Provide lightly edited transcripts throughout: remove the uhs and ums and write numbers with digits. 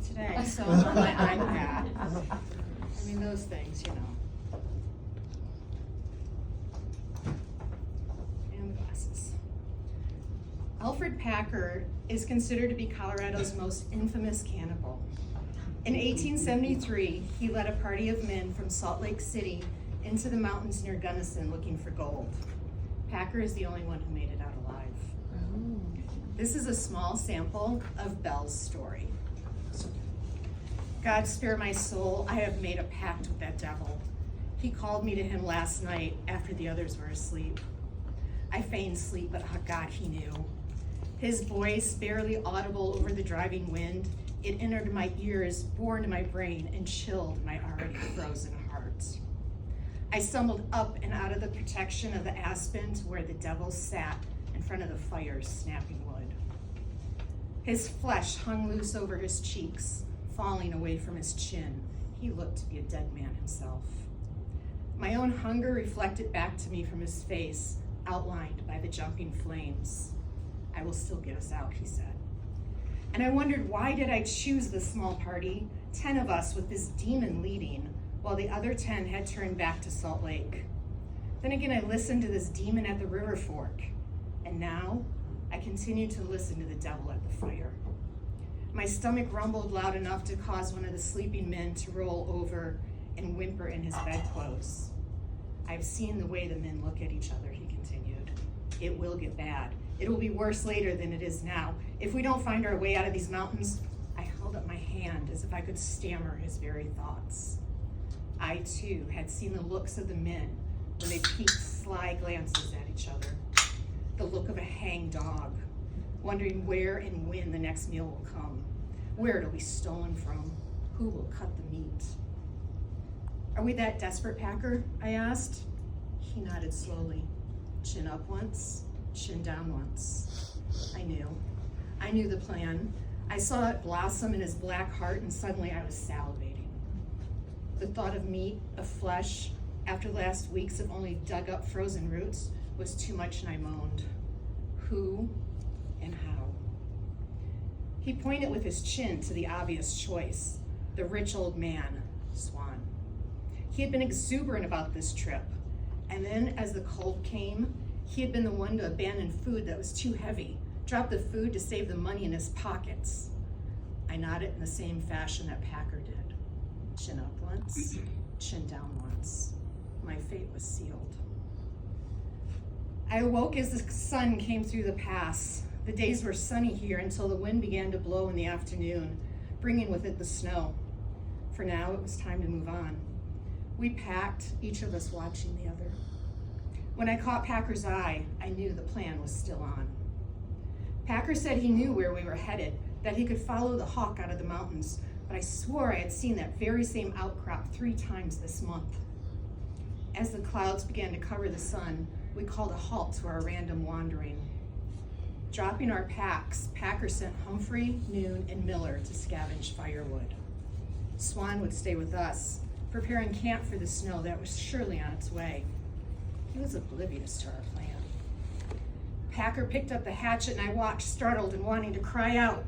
today, so I'm on my iPad. I mean, those things, you know. And the glasses. Alfred Packer is considered to be Colorado's most infamous cannibal. In 1873, he led a party of men from Salt Lake City into the mountains near Gunnison looking for gold. Packer is the only one who made it out alive. This is a small sample of Belle's story. God spare my soul, I have made a pact with that devil. He called me to him last night after the others were asleep. I feigned sleep, but God, he knew. His voice, barely audible over the driving wind, it entered my ears, bore into my brain, and chilled my already frozen heart. I stumbled up and out of the protection of the aspen to where the devil sat in front of the fire, snapping wood. His flesh hung loose over his cheeks, falling away from his chin. He looked to be a dead man himself. My own hunger reflected back to me from his face, outlined by the jumping flames. I will still get us out, he said. And I wondered, why did I choose this small party, 10 of us with this demon leading, while the other 10 had turned back to Salt Lake? Then again, I listened to this demon at the river fork, and now I continue to listen to the devil at the fire. My stomach rumbled loud enough to cause one of the sleeping men to roll over and whimper in his bedclothes. I've seen the way the men look at each other, he continued. It will get bad. It will be worse later than it is now. If we don't find our way out of these mountains, I held up my hand as if I could stammer his very thoughts. I too had seen the looks of the men when they peeked sly glances at each other. The look of a hanged dog, wondering where and when the next meal will come. Where it'll be stolen from. Who will cut the meat? Are we that desperate, Packer? I asked. He nodded slowly. Chin up once, chin down once. I knew the plan. I saw it blossom in his black heart, and suddenly I was salivating. The thought of meat, of flesh, after last weeks of only dug up frozen roots, was too much, and I moaned. Who and how? He pointed with his chin to the obvious choice, the rich old man, Swan. He had been exuberant about this trip, and then as the cold came, he had been the one to abandon food that was too heavy, drop the food to save the money in his pockets. I nodded in the same fashion that Packer did. Chin up once, chin down once. My fate was sealed. I awoke as the sun came through the pass. The days were sunny here until the wind began to blow in the afternoon, bringing with it the snow. For now, it was time to move on. We packed, each of us watching the other. When I caught Packer's eye, I knew the plan was still on. Packer said he knew where we were headed, that he could follow the hawk out of the mountains, but I swore I had seen that very same outcrop 3 times this month. As the clouds began to cover the sun, we called a halt to our random wandering. Dropping our packs, Packer sent Humphrey, Noon, and Miller to scavenge firewood. Swan would stay with us, preparing camp for the snow that was surely on its way. He was oblivious to our plan. Packer picked up the hatchet and I watched, startled and wanting to cry out,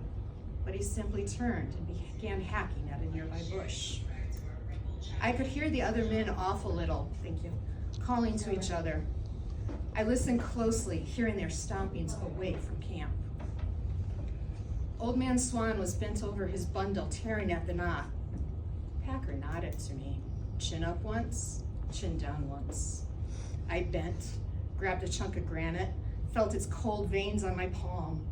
but he simply turned and began hacking at a nearby bush. I could hear the other men off a little, calling to each other. I listened closely, hearing their stompings away from camp. Old man Swan was bent over his bundle, tearing at the knot. Packer nodded to me, chin up once, chin down once. I bent, grabbed a chunk of granite, felt its cold veins on my palm.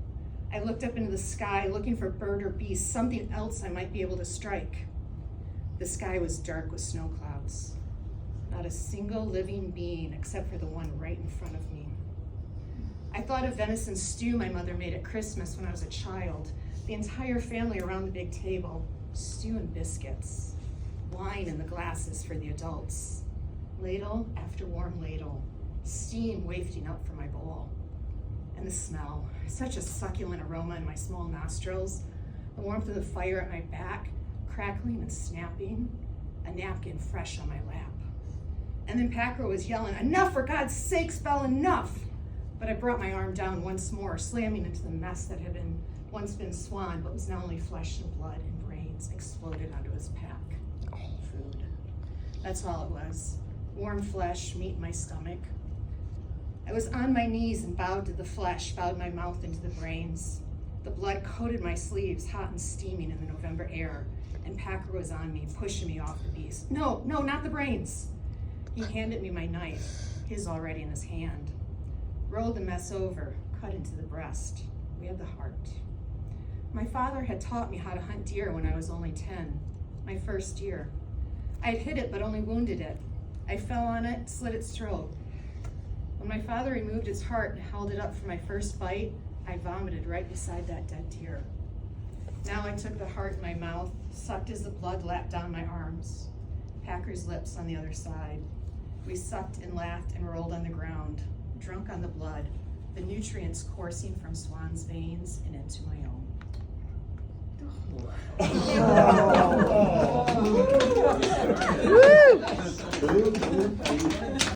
I looked up into the sky, looking for bird or beast, something else I might be able to strike. The sky was dark with snow clouds. Not a single living being except for the one right in front of me. I thought of venison stew my mother made at Christmas when I was a child. The entire family around the big table, stew and biscuits, wine in the glasses for the adults. Ladle after warm ladle, steam wafting up from my bowl. And the smell, such a succulent aroma in my small nostrils, the warmth of the fire at my back, crackling and snapping, a napkin fresh on my lap. And then Packer was yelling, "Enough, for God's sakes, Belle, enough!" But I brought my arm down once more, slamming into the mess that had once been Swan, but was now only flesh and blood and brains loaded onto his pack. Food. That's all it was. Warm flesh, meat in my stomach. I was on my knees and bowed to the flesh, bowed my mouth into the brains. The blood coated my sleeves, hot and steaming in the November air, and Packer was on me, pushing me off the beast. No, not the brains. He handed me my knife, his already in his hand. Rolled the mess over, cut into the breast. We had the heart. My father had taught me how to hunt deer when I was only 10, my first year. I had hit it, but only wounded it. I fell on it, slit its throat. When my father removed its heart and held it up for my first bite, I vomited right beside that dead deer. Now I took the heart in my mouth, sucked as the blood lapped down my arms. Packer's lips on the other side. We sucked and laughed and rolled on the ground, drunk on the blood, the nutrients coursing from Swan's veins and into my own.